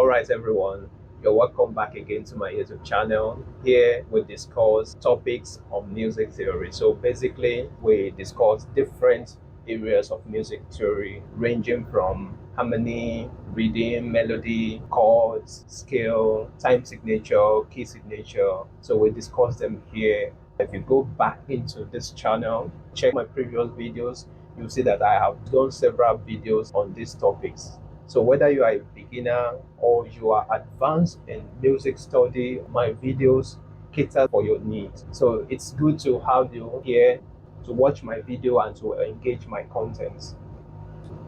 All right, everyone, you're welcome back again to my YouTube channel. Here we discuss topics of music theory. So basically, we discuss different areas of music theory, ranging from harmony, rhythm, melody, chords, scale, time signature, key signature. So we discuss them here. If you go back into this channel, check my previous videos, you'll see that I have done several videos on these topics. So whether you are a beginner or you are advanced in music study, my videos cater for your needs. So it's good to have you here to watch my video and to engage my contents.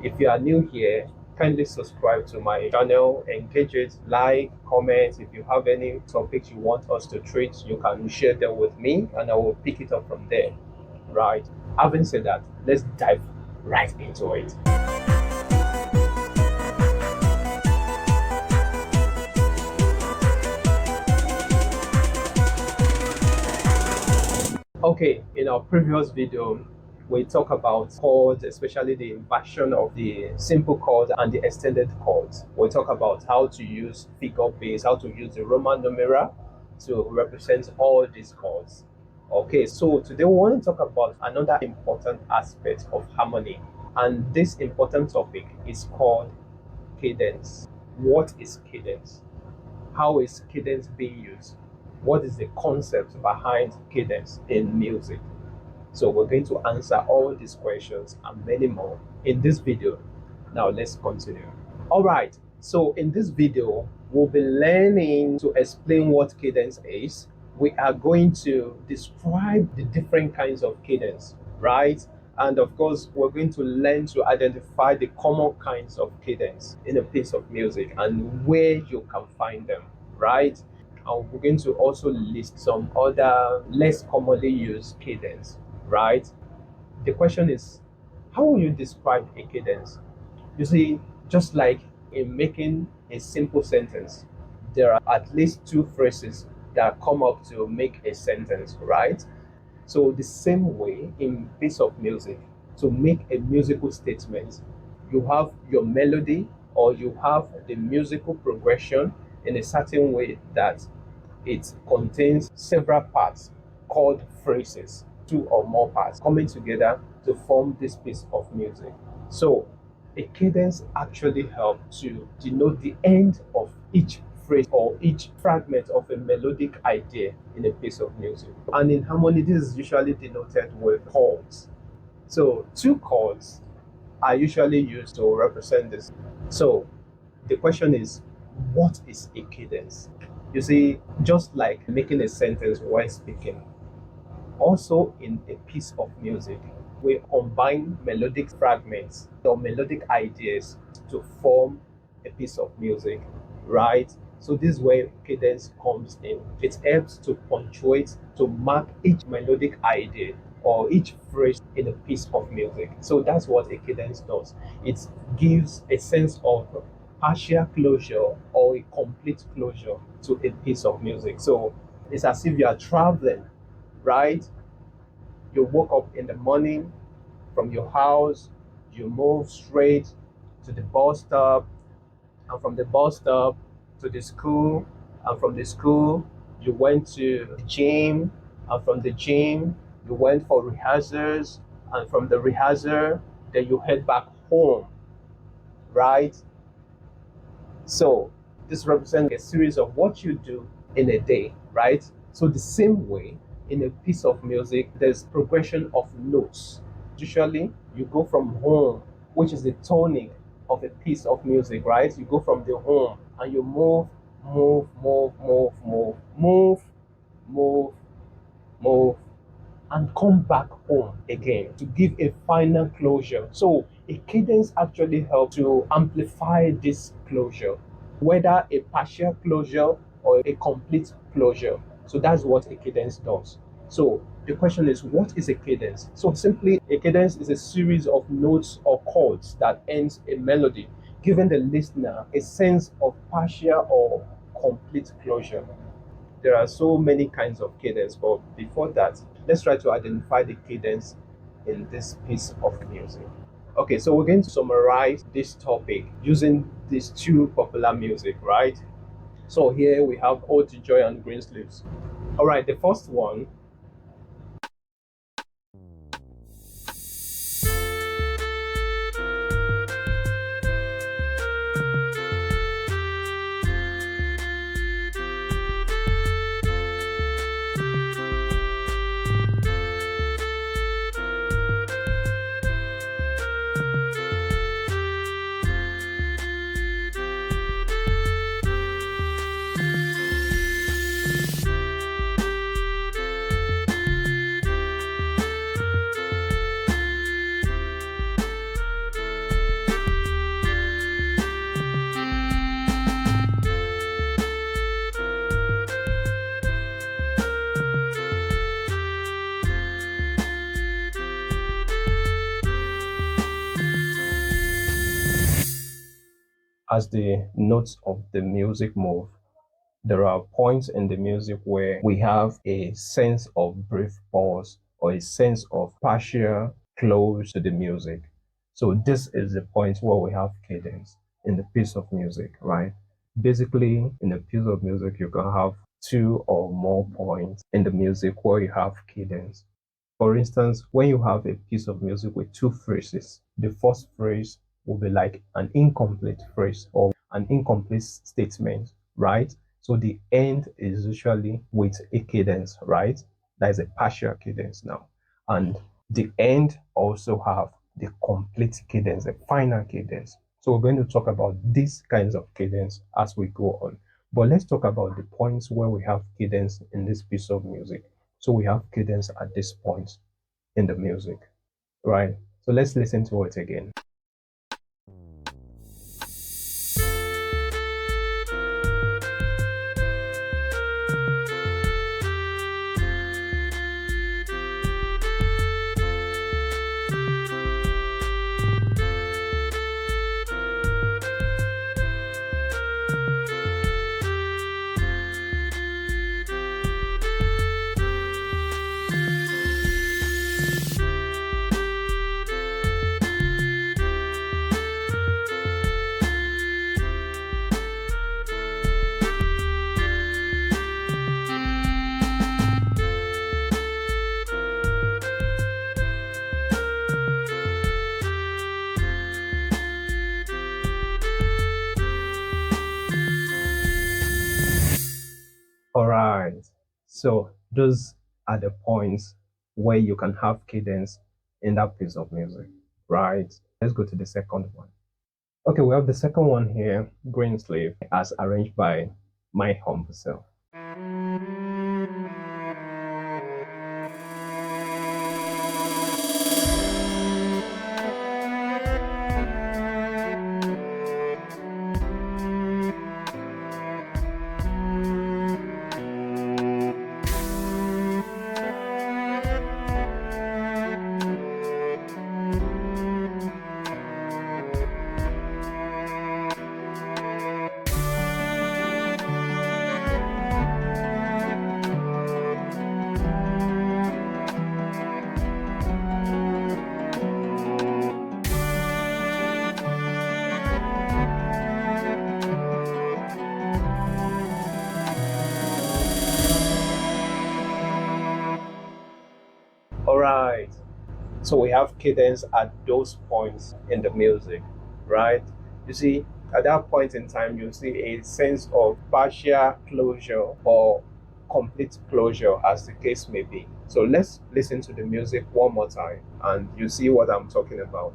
If you are new here, kindly subscribe to my channel, engage it, like, comment. If you have any topics you want us to treat, you can share them with me and I will pick it up from there. Right. Having said that, let's dive right into it. Okay, in our previous video, we talk about chords, especially the inversion of the simple chords and the extended chords. We talk about how to use figure base, how to use the Roman numeral to represent all these chords. Okay, so today we want to talk about another important aspect of harmony, and this important topic is called cadence. What is cadence? How is cadence being used? What is the concept behind cadence in music? So we're going to answer all these questions and many more in this video. Now let's continue. All right, so in this video, we'll be learning to explain what cadence is. We are going to describe the different kinds of cadence, right? And of course, we're going to learn to identify the common kinds of cadence in a piece of music and where you can find them, right? And we're going to also list some other less commonly used cadence, right? The question is, how will you describe a cadence? You see, just like in making a simple sentence, there are at least two phrases that come up to make a sentence, right? So the same way in piece of music, to make a musical statement, you have your melody or you have the musical progression in a certain way that it contains several parts called phrases, two or more parts coming together to form this piece of music. So a cadence actually helps to denote the end of each phrase or each fragment of a melodic idea in a piece of music. And in harmony, this is usually denoted with chords. So two chords are usually used to represent this. So the question is, what is a cadence? You see, just like making a sentence while speaking, also in a piece of music, we combine melodic fragments or melodic ideas to form a piece of music, right? So this is where cadence comes in. It helps to punctuate, to mark each melodic idea or each phrase in a piece of music. So that's what a cadence does. It gives a sense of partial closure or a complete closure to a piece of music. So it's as if you are traveling, right? You woke up in the morning from your house, you move straight to the bus stop, and from the bus stop to the school, and from the school you went to the gym, and from the gym you went for rehearsals, and from the rehearsal then you head back home, right? So this represents a series of what you do in a day, right? So the same way in a piece of music, there's progression of notes. Usually you go from home, which is the tonic of a piece of music, right? You go from the home and you move, move, move, move, move, move, move, move, and come back home again to give a final closure. So a cadence actually helps to amplify this closure, whether a partial closure or a complete closure. So that's what a cadence does. So the question is, what is a cadence? So simply, a cadence is a series of notes or chords that ends a melody, giving the listener a sense of partial or complete closure. There are so many kinds of cadence, but before that, let's try to identify the cadence in this piece of music. Okay, so we're going to summarize this topic using these two popular music, right? So here we have Ode to Joy and Green Sleeves. All right, the first one. As the notes of the music move, there are points in the music where we have a sense of brief pause or a sense of partial close to the music. So this is the point where we have cadence in the piece of music, right? Basically, in a piece of music, you can have two or more points in the music where you have cadence. For instance, when you have a piece of music with two phrases, the first phrase will be like an incomplete phrase or an incomplete statement, right? So the end is usually with a cadence, right? That is a partial cadence now. And the end also have the complete cadence, the final cadence. So we're going to talk about these kinds of cadence as we go on. But let's talk about the points where we have cadence in this piece of music. So we have cadence at this point in the music, right? So let's listen to it again. All right. So those are the points where you can have cadence in that piece of music, right? Let's go to the second one. Okay, we have the second one here, Green Slave, as arranged by my humble self. All right. So we have cadence at those points in the music, right? You see, at that point in time, you see a sense of partial closure or complete closure, as the case may be. So let's listen to the music one more time and you see what I'm talking about.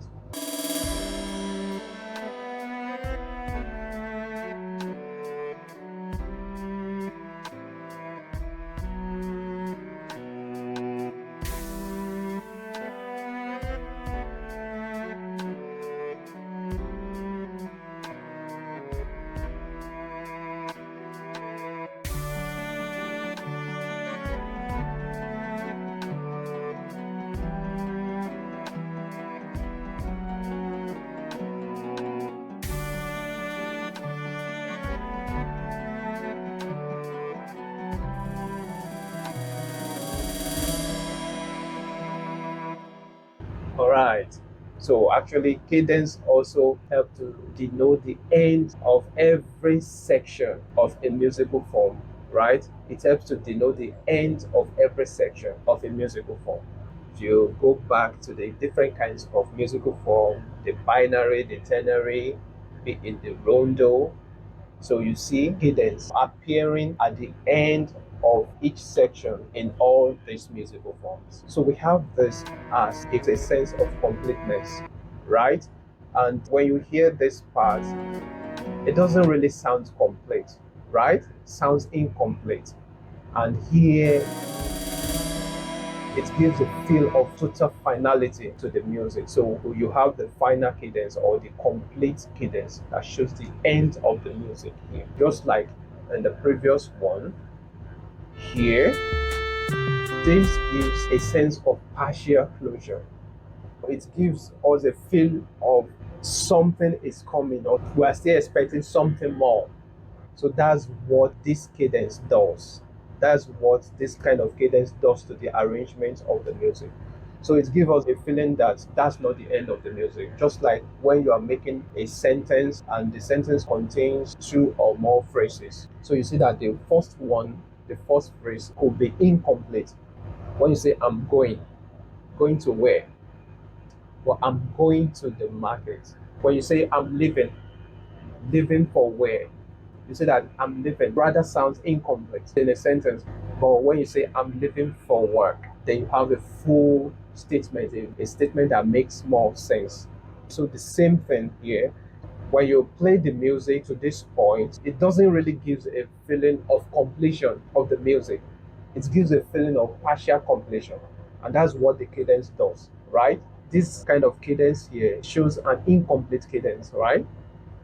All right. So So actually, cadence also help to denote the end of every section of a musical form, right? It helps to denote the end of every section of a musical form. If you go back to the different kinds of musical form, the binary, the ternary, be it the rondo, so you see cadence appearing at the end of each section in all these musical forms. So we have this as it's a sense of completeness, right? And when you hear this part, it doesn't really sound complete, right? It sounds incomplete. And here it gives a feel of total finality to the music. So you have the final cadence or the complete cadence that shows the end of the music here. Just like in the previous one, here, this gives a sense of partial closure. It gives us a feel of something is coming, or we are still expecting something more. So that's what this cadence does. That's what this kind of cadence does to the arrangement of the music. So it gives us a feeling that that's not the end of the music. Just like when you are making a sentence and the sentence contains two or more phrases. So you see that the first one, the first phrase could be incomplete. When you say I'm going to where? Well, I'm going to the market. When you say I'm leaving for where? You say that I'm leaving rather sounds incomplete in a sentence. But when you say I'm leaving for work, then you have a full statement, a statement that makes more sense. So the same thing here. When you play the music to this point, it doesn't really give a feeling of completion of the music. It gives a feeling of partial completion. And that's what the cadence does, right? This kind of cadence here shows an incomplete cadence, right?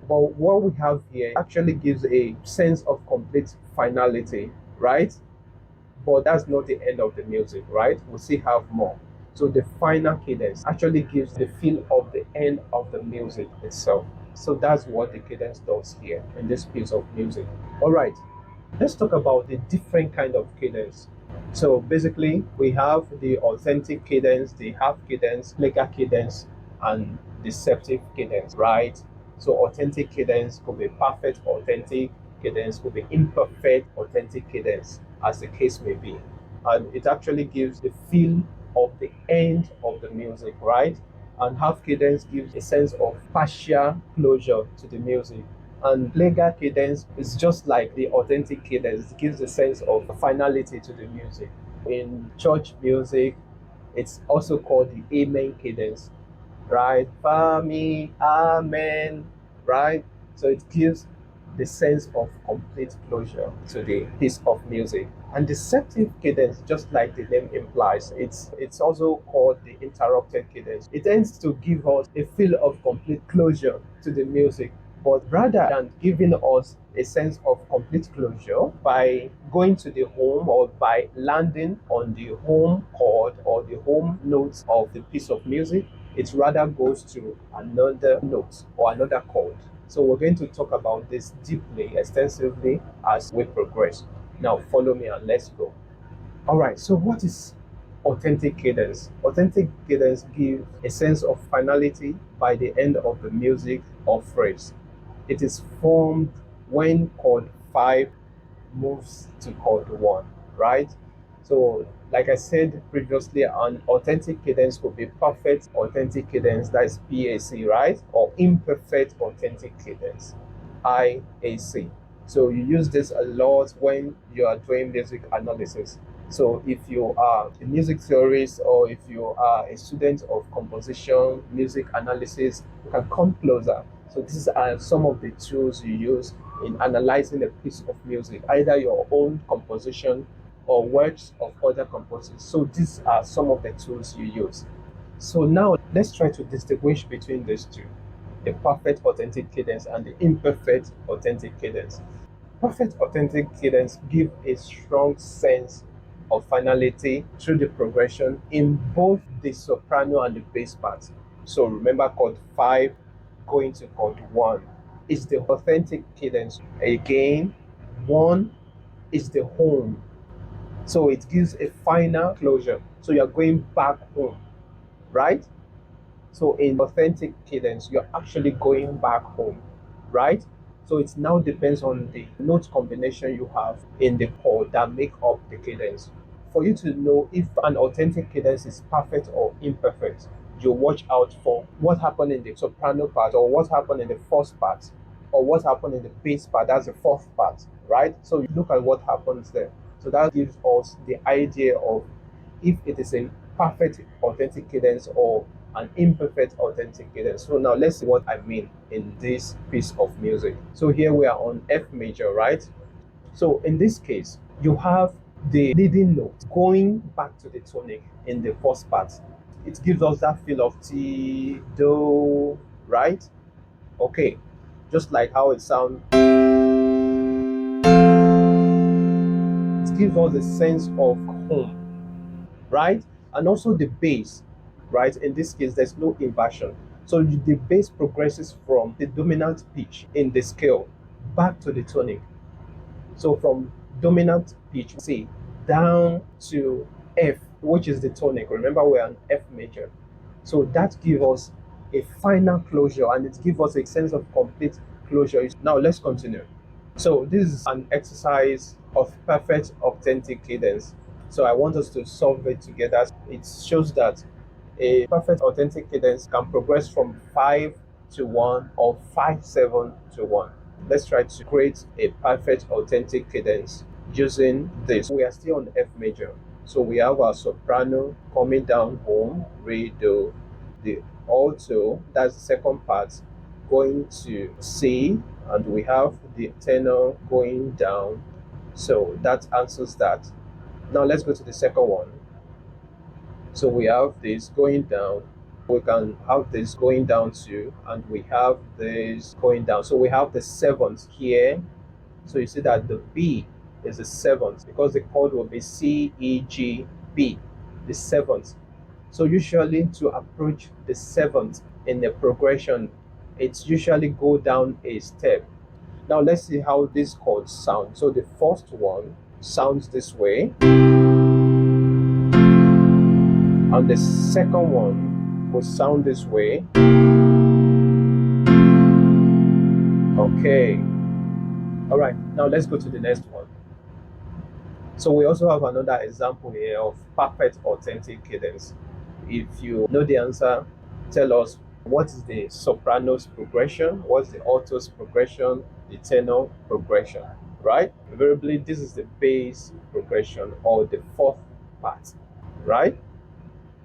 But what we have here actually gives a sense of complete finality, right? But that's not the end of the music, right? We still have more. So the final cadence actually gives the feel of the end of the music itself. So that's what the cadence does here in this piece of music. All right, let's talk about the different kind of cadence. So basically, we have the authentic cadence, the half cadence, Plagal cadence, and deceptive cadence, right? So authentic cadence could be perfect authentic cadence, could be imperfect authentic cadence, as the case may be. And it actually gives the feel of the end of the music, right? And half cadence gives a sense of partial closure to the music. And Plagal cadence is just like the authentic cadence, it gives a sense of finality to the music. In church music, it's also called the Amen cadence, right? Fa, mi, amen, right? So it gives the sense of complete closure to the piece of music. And deceptive cadence, just like the name implies, it's also called the interrupted cadence. It tends to give us a feel of complete closure to the music, but rather than giving us a sense of complete closure by going to the home or by landing on the home chord or the home notes of the piece of music, it rather goes to another note or another chord. So we're going to talk about this deeply, extensively as we progress. Now follow me and let's go. All right, so what is authentic cadence? Authentic cadence gives a sense of finality by the end of the music or phrase. It is formed when chord 5 moves to chord 1, right? So, like I said previously, an authentic cadence could be perfect authentic cadence, that is PAC, right? Or imperfect authentic cadence, IAC. So you use this a lot when you are doing music analysis. So if you are a music theorist or if you are a student of composition, music analysis, you can come closer. So these are some of the tools you use in analyzing a piece of music, either your own composition or works of other composers. So these are some of the tools you use. So now let's try to distinguish between these two, the perfect authentic cadence and the imperfect authentic cadence. Perfect authentic cadence gives a strong sense of finality through the progression in both the soprano and the bass parts. So remember chord 5 going to chord 1 is the authentic cadence. Again, 1 is the home. So it gives a final closure. So you're going back home, right? So in authentic cadence, you're actually going back home, right? So it now depends on the note combination you have in the chord that make up the cadence. For you to know if an authentic cadence is perfect or imperfect, you watch out for what happened in the soprano part, or what happened in the first part, or what happened in the bass part, that's the fourth part, right? So you look at what happens there. So that gives us the idea of if it is a perfect authentic cadence or an imperfect authentic cadence. So now let's see what I mean in this piece of music. So here we are on F major, right? So in this case, you have the leading note going back to the tonic in the first part. It gives us that feel of T, Do, right? Okay, just like how it sounds, it gives us a sense of home, right? And also the bass, right? In this case, there's no inversion. So the bass progresses from the dominant pitch in the scale back to the tonic. So from dominant pitch, C, down to F, which is the tonic. Remember, we're on F major. So that gives us a final closure, and it gives us a sense of complete closure. Now let's continue. So this is an exercise of perfect authentic cadence. So I want us to solve it together. It shows that a perfect authentic cadence can progress from 5 to 1 or 5-7 to 1. Let's try to create a perfect authentic cadence using this. We are still on F major. So we have our soprano coming down home, re, do, the alto, that's the second part, going to C, and we have the tenor going down. So that answers that. Now let's go to the second one. So we have this going down. We can have this going down too, and we have this going down. So we have the seventh here. So you see that the B is the seventh because the chord will be C, E, G, B, the seventh. So usually to approach the seventh in the progression, it's usually go down a step. Now let's see how these chords sound. So the first one sounds this way, and the second one will sound this way. Okay. All right. Now let's go to the next one. So we also have another example here of perfect authentic cadence. If you know the answer, tell us what is the soprano's progression, what's the alto's progression, the tenor progression, right? Invariably, this is the bass progression or the fourth part, right?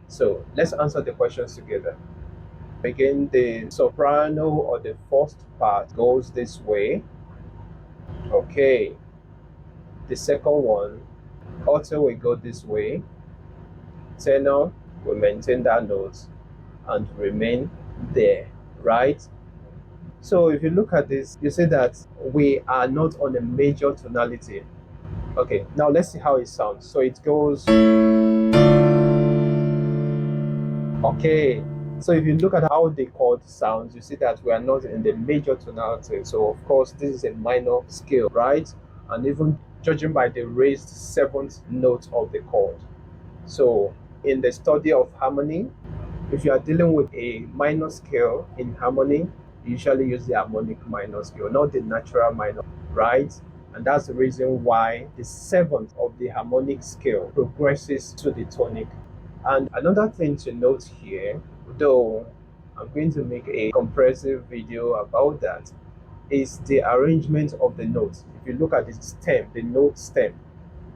So let's answer the questions together. Again, the soprano or the first part goes this way. Okay. The second one, alto will go this way. Tenor will maintain that note and remain there, right? So if you look at this, you see that we are not on a major tonality. Okay, now let's see how it sounds. So it goes. Okay, so if you look at how the chord sounds, you see that we are not in the major tonality. So of course, this is a minor scale, right? And even judging by the raised seventh note of the chord. So in the study of harmony, if you are dealing with a minor scale in harmony, you usually use the harmonic minor scale, not the natural minor, right? And that's the reason why the seventh of the harmonic scale progresses to the tonic. And another thing to note here, though I'm going to make a comprehensive video about that, is the arrangement of the notes. If you look at the stem, the note stem,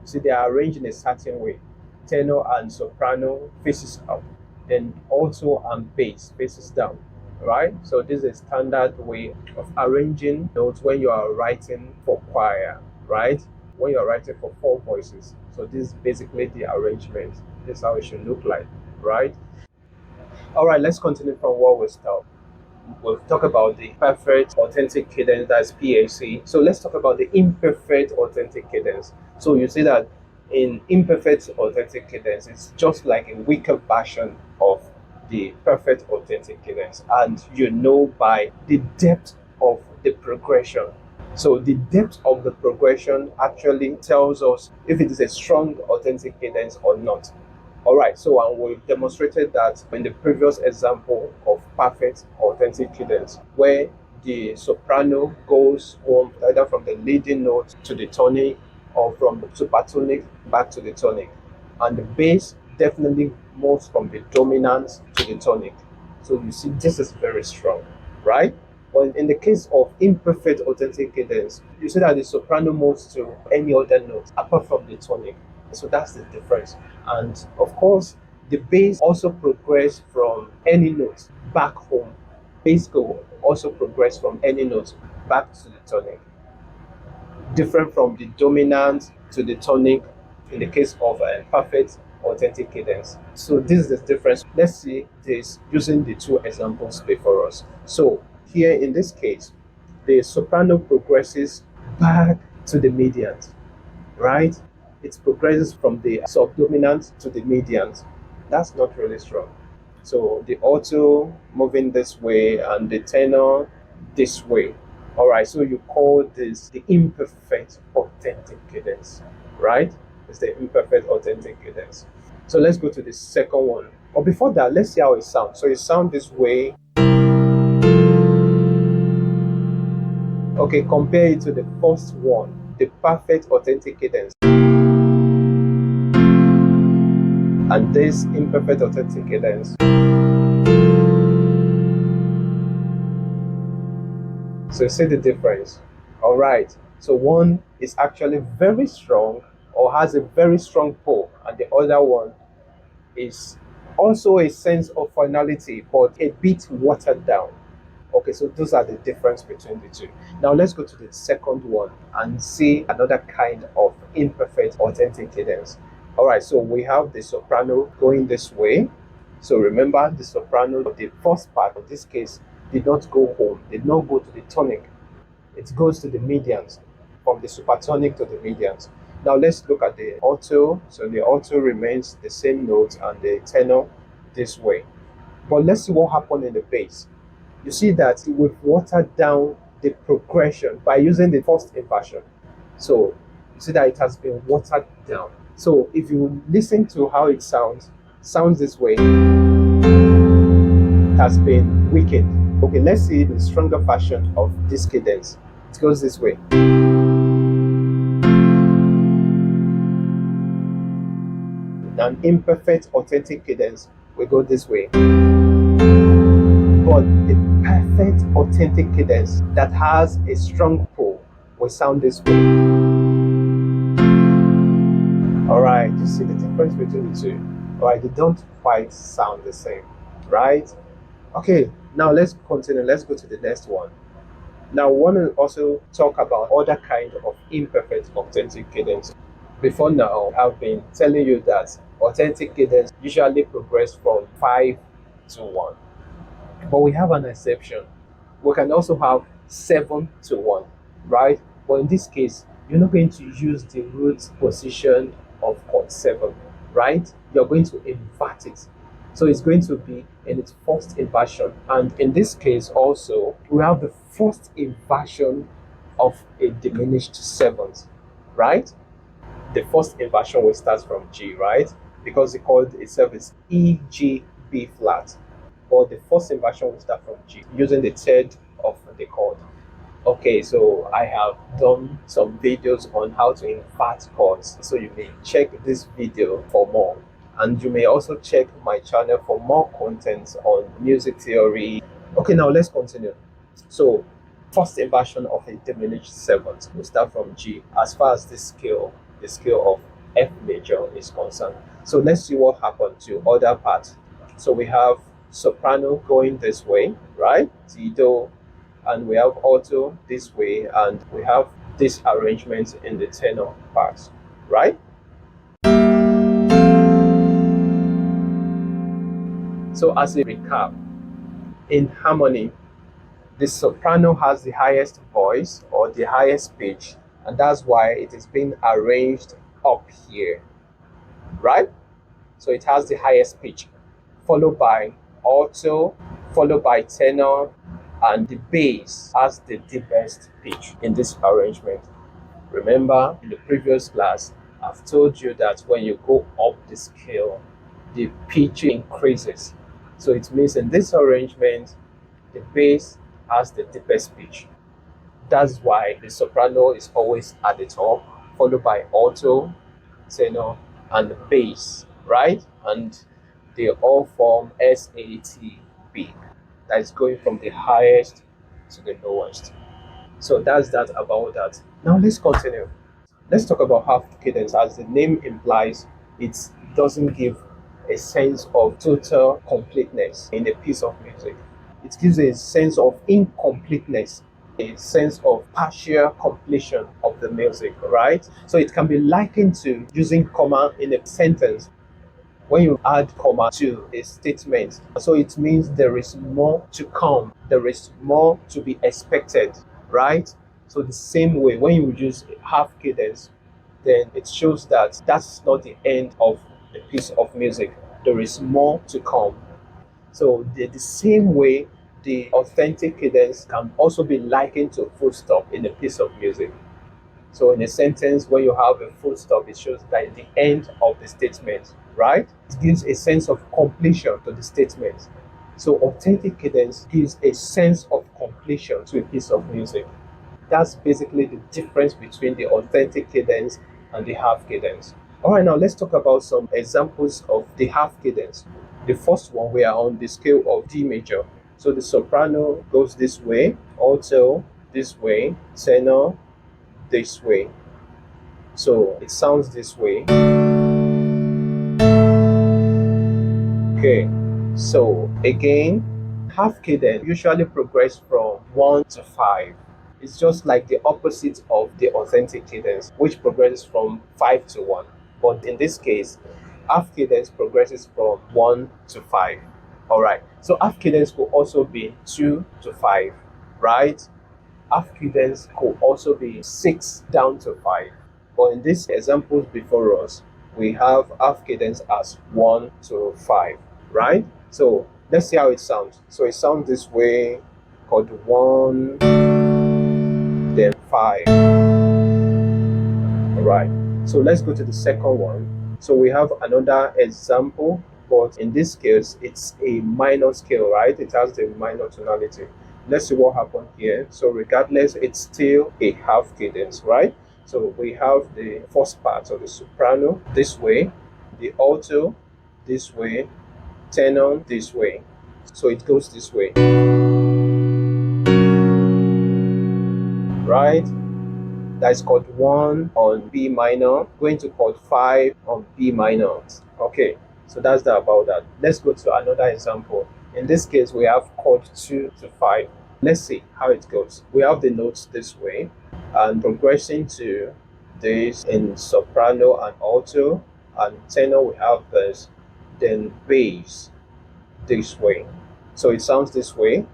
see they are arranged in a certain way. Tenor and soprano faces up, then alto and bass faces down, right? So this is a standard way of arranging notes when you are writing for choir, right? When you are writing for four voices. So this is basically the arrangement. This is how it should look like, right? All right, let's continue from where we stop. We'll talk about the perfect authentic cadence, that's PAC. So let's talk about the imperfect authentic cadence. So you see that in imperfect authentic cadence, it's just like a weaker version of the perfect authentic cadence. And you know by the depth of the progression. So the depth of the progression actually tells us if it is a strong authentic cadence or not. All right, so and we've demonstrated that in the previous example of perfect authentic cadence, where the soprano goes home either from the leading note to the tonic or from the supertonic back to the tonic, and the bass definitely moves from the dominant to the tonic. So you see, this is very strong, right? But in the case of imperfect authentic cadence, you see that the soprano moves to any other note apart from the tonic. So that's the difference. And of course, the bass also progress from any note back home. Bass go also progress from any note back to the tonic. Different from the dominant to the tonic in the case of perfect authentic cadence. So this is the difference. Let's see this using the two examples before us. So here in this case, the soprano progresses back to the medians, right? It progresses from the subdominant to the medians. That's not really strong. So the alto moving this way and the tenor this way. All right, so you call this the imperfect authentic cadence, right? It's the imperfect authentic cadence. So let's go to the second one. But before that, let's see how it sounds. So it sounds this way. Okay, compare it to the first one, the perfect authentic cadence. And this imperfect authentic cadence. So see the difference. All right, so one is actually very strong or has a very strong pull, and the other one is also a sense of finality but a bit watered down. Okay, so those are the difference between the two. Now let's go to the second one and see another kind of imperfect authentic cadence. All right, so we have the soprano going this way. So remember, the soprano, the first part of this case, did not go home, did not go to the tonic. It goes to the medians, from the supertonic to the medians. Now let's look at the alto. So the alto remains the same note and the tenor this way. But let's see what happened in the bass. You see that we've watered down the progression by using the first inversion. So you see that it has been watered down. So if you listen to how it sounds this way, it has been weakened. Okay, let's see the stronger version of this cadence. It goes this way. An imperfect authentic cadence will go this way. But the perfect authentic cadence that has a strong pull will sound this way. Alright, you see the difference between the two? Alright, they don't quite sound the same, right? Okay, now let's continue. Let's go to the next one. Now, we want to also talk about other kind of imperfect authentic cadence. Before now, I've been telling you that authentic cadence usually progress from 5 to 1. But we have an exception. We can also have 7 to 1, right? But in this case, you're not going to use the root position of chord 7, right? You're going to invert it. So it's going to be in its first inversion. And in this case also, we have the first inversion of a diminished seventh, right? The first inversion will start from G, right? Because the chord itself is E, G, B flat. But the first inversion will start from G using the third of the chord. Okay, so I have done some videos on how to invert chords. So you may check this video for more. And you may also check my channel for more content on music theory. Okay, now let's continue. So, first inversion of a diminished seventh will start from G as far as the scale of F major is concerned. So let's see what happened to other parts. So we have soprano going this way, right? C, do, and we have alto this way, and we have this arrangement in the tenor part, right? So as a recap, in harmony, the soprano has the highest voice or the highest pitch, and that's why it is being arranged up here, right? So it has the highest pitch, followed by alto, followed by tenor, and the bass has the deepest pitch in this arrangement. Remember, in the previous class, I've told you that when you go up the scale, the pitch increases. So it means in this arrangement, the bass has the deepest pitch. That's why the soprano is always at the top, followed by alto, tenor, and bass, right? And they all form SATB. That is going from the highest to the lowest. So that's that about that. Now let's continue. Let's talk about half cadence. As the name implies, it doesn't give a sense of total completeness in a piece of music. It gives a sense of incompleteness, a sense of partial completion of the music, right? So it can be likened to using comma in a sentence. When you add comma to a statement, so it means there is more to come, there is more to be expected, right? So the same way, when you use half cadence, then it shows that that's not the end of the piece of music. There is more to come. So the same way, the authentic cadence can also be likened to a full stop in a piece of music. So in a sentence, when you have a full stop, it shows that the end of the statement, right? It gives a sense of completion to the statement. So authentic cadence gives a sense of completion to a piece of music. That's basically the difference between the authentic cadence and the half cadence. All right, now let's talk about some examples of the half cadence. The first one, we are on the scale of D major. So the soprano goes this way, alto this way, tenor this way. So it sounds this way. Okay, so again, half cadence usually progress from 1 to 5. It's just like the opposite of the authentic cadence, which progresses from 5 to 1. But in this case, half cadence progresses from 1 to 5. All right, so half cadence could also be 2 to 5, right? Half cadence could also be 6 down to 5. But in these examples before us, we have half cadence as 1 to 5, right? So let's see how it sounds. So it sounds this way, chord 1, then 5. All right. So let's go to the second one. So we have another example, but in this case, it's a minor scale, right? It has the minor tonality. Let's see what happened here. So regardless, it's still a half cadence, right? So we have the first part of the soprano this way, the alto this way, tenor this way. So it goes this way, right? That's chord 1 on B minor, going to chord 5 on B minor. Okay, so that's that about that. Let's go to another example. In this case, we have chord 2 to 5. Let's see how it goes. We have the notes this way, and progressing to this in soprano and alto, and tenor we have this, then bass this way. So it sounds this way.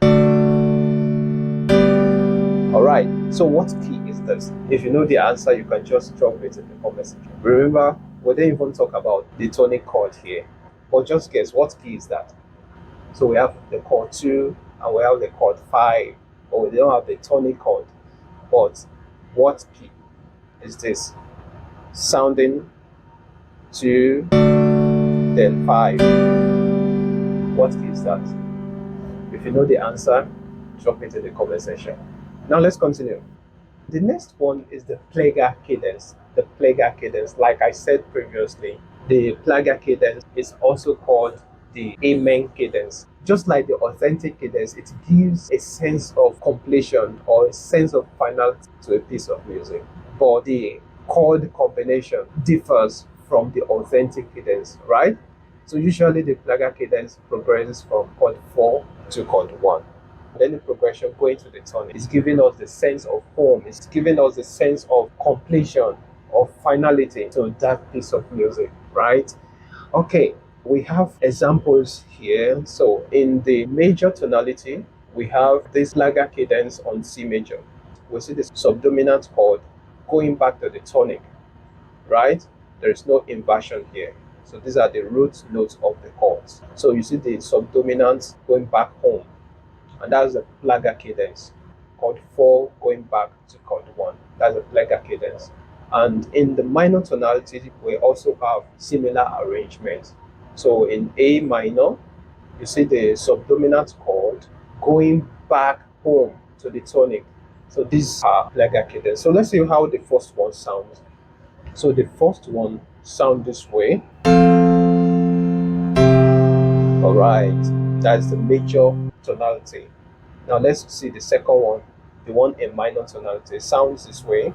Alright, so what key is this? If you know the answer, you can just drop it in the comment section. Remember, we didn't even talk about the tonic chord here, but just guess what key is that? So we have the chord 2 and we have the chord 5, but we don't have the tonic chord. But what key is this? Sounding 2, then 5. What key is that? If you know the answer, drop it in the comment section. Now let's continue. The next one is the Plagal cadence. The Plagal cadence, like I said previously, the Plagal cadence is also called the Amen cadence. Just like the authentic cadence, it gives a sense of completion or a sense of finality to a piece of music. But the chord combination differs from the authentic cadence, right? So usually the Plagal cadence progresses from chord 4 to chord 1. Then the progression going to the tonic is giving us the sense of home. It's giving us the sense of completion, of finality to that piece of music, right? Okay, we have examples here. So in the major tonality, we have this Plagal cadence on C major. We see the subdominant chord going back to the tonic, right? There is no inversion here. So these are the root notes of the chords. So you see the subdominant going back home, and that's the Plagal cadence. Chord 4 going back to chord 1. That's the Plagal cadence. And in the minor tonality, we also have similar arrangements. So in A minor, you see the subdominant chord going back home to the tonic. So these are Plagal cadence. So let's see how the first one sounds. So the first one sounds this way. All right, that's the major tonality. Now let's see the second one, the one in minor tonality. Sounds this way.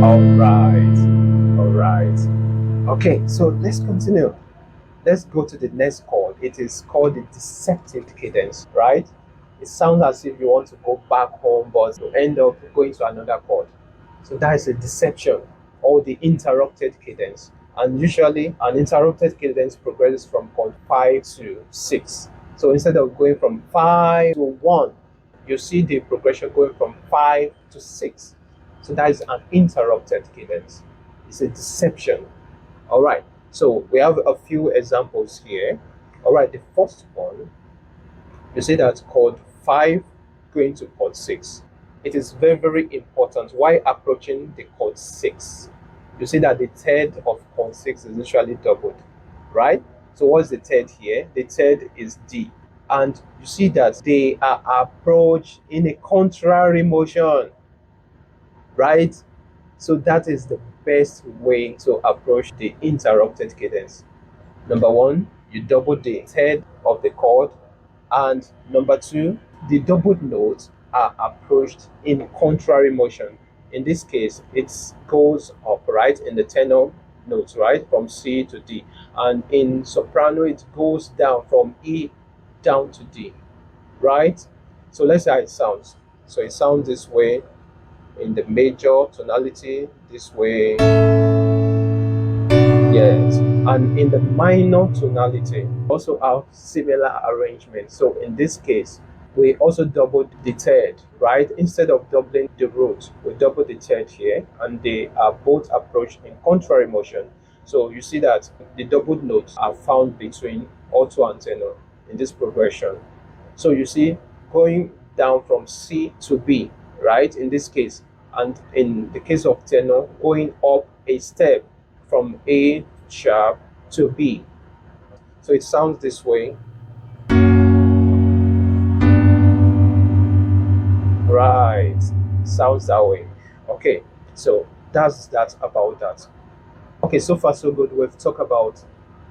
All right. Okay, so let's continue. Let's go to the next chord. It is called the deceptive cadence, right? It sounds as if you want to go back home, but you end up going to another chord. So that is a deception, or the interrupted cadence. And usually, an interrupted cadence progresses from chord 5 to 6. So instead of going from 5 to 1, you see the progression going from 5 to 6. So that is an interrupted cadence. It's a deception. All right. So we have a few examples here. All right. The first one, you see that chord 5 going to chord 6. It is very, very important while approaching the chord 6. You see that the third of chord 6 is usually doubled, right? So what's the third here? The third is D. And you see that they are approached in a contrary motion, right? So that is the best way to approach the interrupted cadence. Number one, you double the third of the chord, and number two, the doubled notes are approached in contrary motion. In this case, it goes up, right, in the tenor notes, right, from C to D, and in soprano, it goes down from E down to D, right? So let's see how it sounds. So it sounds this way in the major tonality, this way, yes, and in the minor tonality also have similar arrangement. So in this case, we also doubled the third, right? Instead of doubling the root, we double the third here, and they are both approached in contrary motion. So you see that the doubled notes are found between alto and tenor in this progression. So you see, going down from C to B, right, in this case, and in the case of tenor, going up a step from A sharp to B. So it sounds this way. Right, sounds that way. Okay, so that's that about that. Okay, so far so good. We've talked about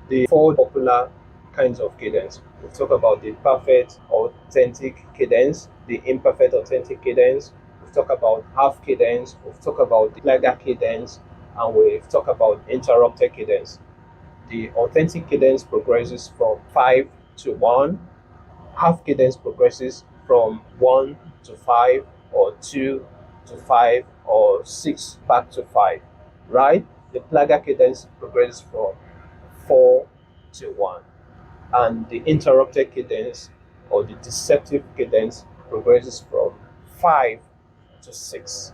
the four popular kinds of cadence. We've talked about the perfect authentic cadence, the imperfect authentic cadence. We've talked about half cadence. We've talked about the Plagal cadence, and we've talked about interrupted cadence. The authentic cadence progresses from 5 to 1. Half cadence progresses from 1 to 5, or 2 to 5, or 6 back to 5, right? The Plagal cadence progresses from 4 to 1, and the interrupted cadence, or the deceptive cadence, progresses from 5 to 6.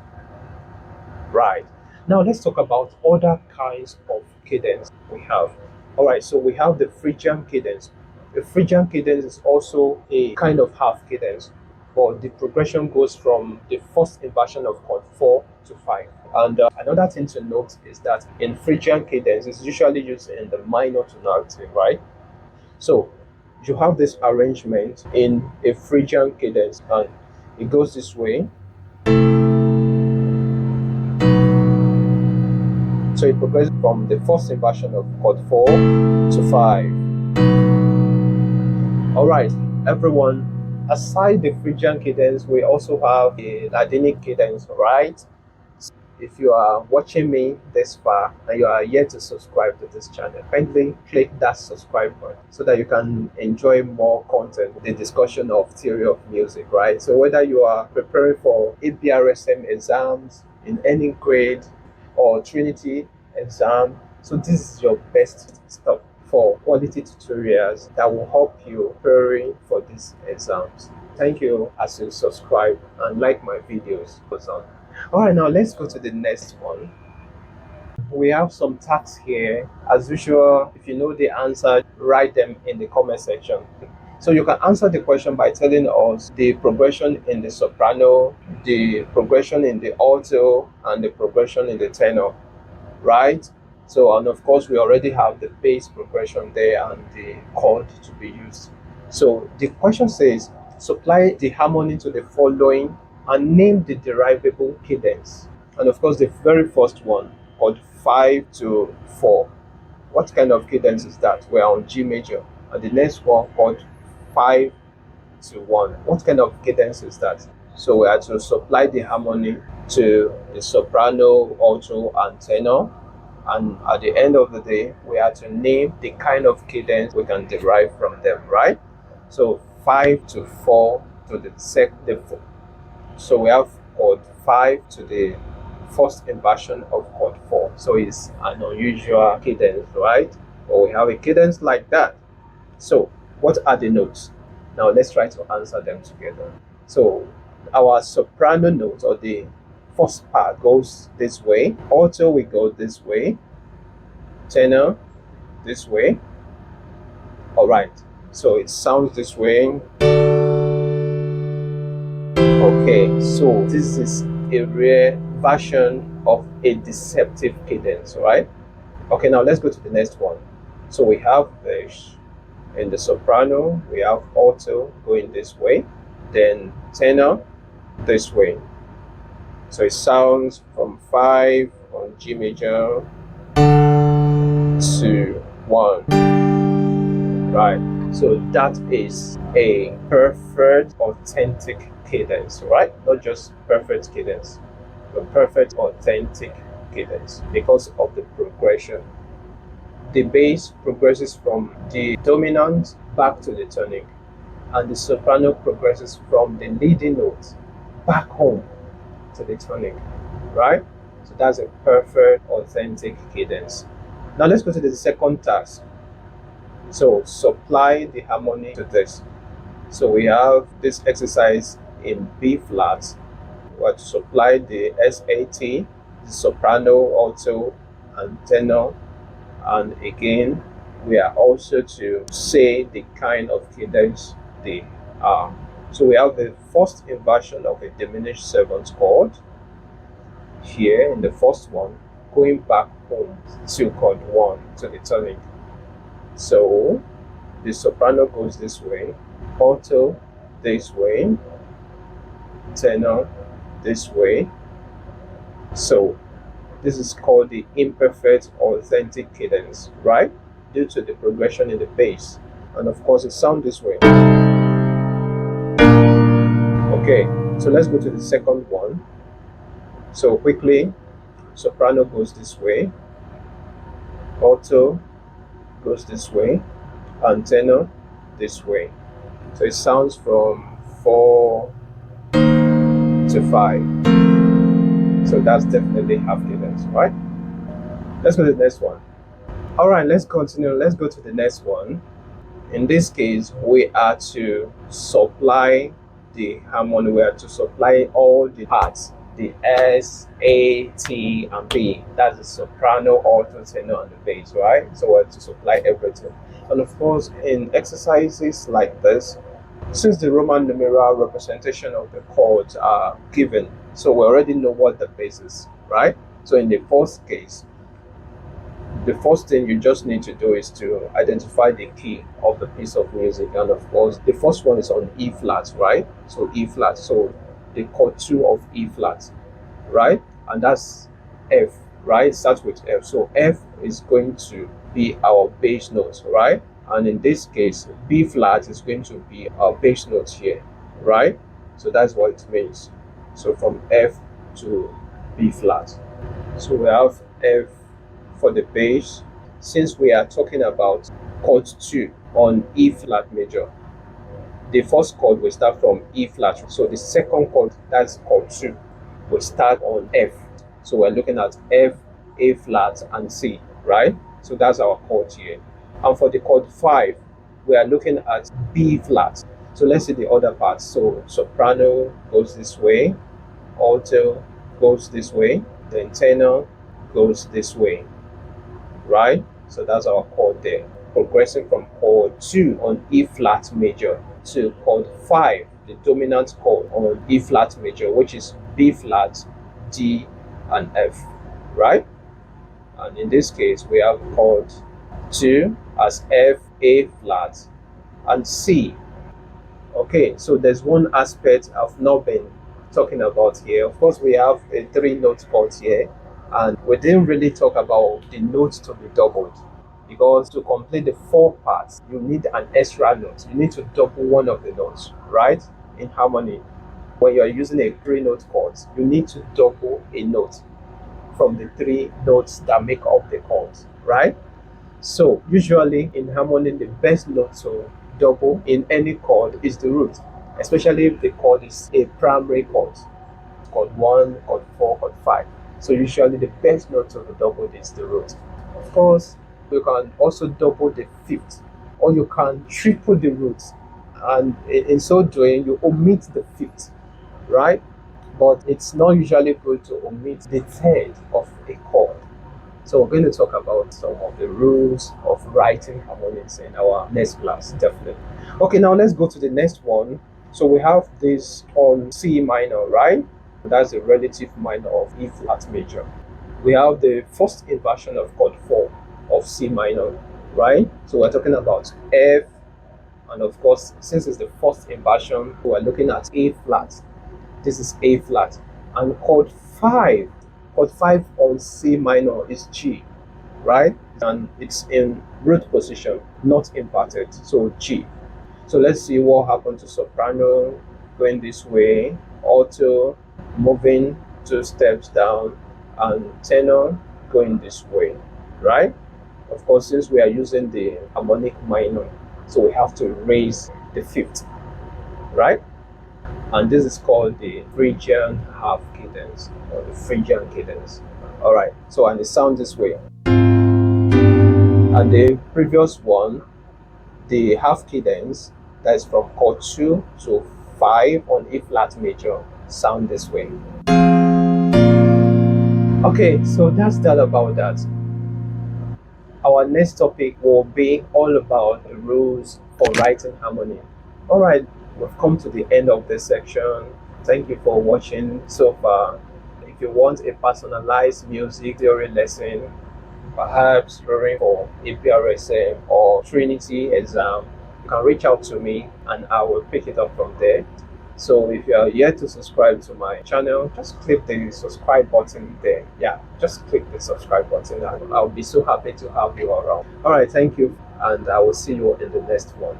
Right. Now let's talk about other kinds of cadence we have. All right, so we have the Phrygian cadence. The Phrygian cadence is also a kind of half cadence, but the progression goes from the first inversion of chord 4 to 5. And another thing to note is that in Phrygian cadence, it's usually used in the minor tonality, right? So you have this arrangement in a Phrygian cadence, and it goes this way. So it progresses from the first inversion of chord 4 to 5. All right, everyone, aside the Phrygian cadence, we also have a Ladinic cadence, right? If you are watching me this far and you are yet to subscribe to this channel, kindly click that subscribe button so that you can enjoy more content, the discussion of theory of music, right? So whether you are preparing for ABRSM exams in any grade or Trinity exam, so this is your best stop for quality tutorials that will help you preparing for these exams. Thank you as you subscribe and like my videos. All right, now let's go to the next one. We have some tasks here. As usual, if you know the answer, write them in the comment section. So you can answer the question by telling us the progression in the soprano, the progression in the alto, and the progression in the tenor, right? So, and of course, we already have the bass progression there and the chord to be used. So the question says, supply the harmony to the following and name the derivable cadence. And of course, the very first one, chord 5 to 4. What kind of cadence is that? We're on G major. And the next one, chord 5 to 1. What kind of cadence is that? So we are to supply the harmony to the soprano, alto, and tenor. And at the end of the day, we are to name the kind of cadence we can derive from them, right? So 5 to 4 to the second. So we have chord 5 to the first inversion of chord 4. So it's an unusual cadence, right? But we have a cadence like that. So what are the notes? Now let's try to answer them together. So our soprano note, or the first part, goes this way. Alto we go this way. Tenor this way. All right. So it sounds this way. Okay, so this is a rare version of a deceptive cadence, right? Okay, now let's go to the next one. So we have this. In the soprano, we have alto going this way, then tenor this way. So it sounds from 5 on G major to 1. Right. So that is a perfect, authentic cadence, right? Not just perfect cadence, but perfect, authentic cadence because of the progression. The bass progresses from the dominant back to the tonic, and the soprano progresses from the leading note back home to the tonic, right? So that's a perfect, authentic cadence. Now let's go to the second task. So supply the harmony to this. So we have this exercise in B flat. We have to supply the SAT, the soprano, alto, and tenor. And again, we are also to say the kind of cadence they are. So we have the first inversion of a diminished seventh chord here in the first one, going back home to chord 1 to the tonic. So the soprano goes this way, alto this way, tenor this way. So this is called the imperfect authentic cadence, right? Due to the progression in the bass. And of course, it sounds this way. Okay, so let's go to the second one. So quickly, soprano goes this way, alto goes this way, and tenor this way. So it sounds from 4 to 5. So that's definitely half cadence, right? Let's go to the next one. All right, let's continue. Let's go to the next one. In this case, we are to supply the harmony. We are to supply all the parts, the S, A, T, and B. That's the soprano, alto, tenor, and the bass, right? So we're to supply everything. And of course, in exercises like this, since the Roman numeral representation of the chords are given, so we already know what the bass is, right? So in the first case, the first thing you just need to do is to identify the key of the piece of music. And of course, the first one is on E flat, right? So E flat, so the chord 2 of E flat, right? And that's F, right? It starts with F. So F is going to be our bass note, right? And in this case, B flat is going to be our bass note here, right? So that's what it means. So from F to B flat. So we have F for the bass. Since we are talking about chord 2 on E flat major, the first chord will start from E flat. So the second chord, that's chord 2, will start on F. So we're looking at F, A flat, and C, right? So that's our chord here. And for the chord 5, we are looking at B flat. So let's see the other parts. So soprano goes this way, alto goes this way, then tenor goes this way, right? So that's our chord there. Progressing from chord 2 on E flat major to chord 5, the dominant chord on E flat major, which is B flat, D, and F, right? And in this case, we have chord 2 as F, A flat, and C. Okay, so there's one aspect I've not been talking about here. Of course, we have a 3-note chord here, and we didn't really talk about the notes to be doubled, because to complete the 4 parts, you need an extra note. You need to double one of the notes, right? In harmony, when you are using a 3-note chord, you need to double a note from the 3 notes that make up the chord, right? So usually in harmony, the best note to double in any chord is the root, especially if the chord is a primary chord, chord 1, chord 4, chord 5. So usually the best note to be doubled is the root. Of course, you can also double the 5th, or you can triple the root, and in so doing, you omit the 5th, right? But it's not usually good to omit the 3rd of a chord. So we're going to talk about some of the rules of writing harmonies in our next class, definitely. Okay, now let's go to the next one. So we have this on C minor, right? That's the relative minor of E flat major. We have the first inversion of chord 4 of C minor, right? So we're talking about F, and of course, since it's the first inversion, we're looking at A flat. This is A flat, and chord 5 on C minor is G, right? And it's in root position, not inverted, so G. So let's see what happened to soprano going this way, alto moving 2 steps down, and tenor going this way, right? Of course, since we are using the harmonic minor, so we have to raise the 5th, right? And this is called the Phrygian half cadence, or the Phrygian cadence. All right, so and it sounds this way. And the previous one, the half cadence, that is from chord 2 to 5 on E flat major, sound this way. Okay, so that's that about that. Our next topic will be all about the rules for writing harmony. All right, we've come to the end of this section. Thank you for watching so far. If you want a personalized music theory lesson, perhaps preparing for APRSM or Trinity exam, you can reach out to me and I will pick it up from there. So if you are yet to subscribe to my channel, just click the subscribe button there. Yeah, just click the subscribe button and I'll be so happy to have you around. All right, thank you, and I will see you in the next one.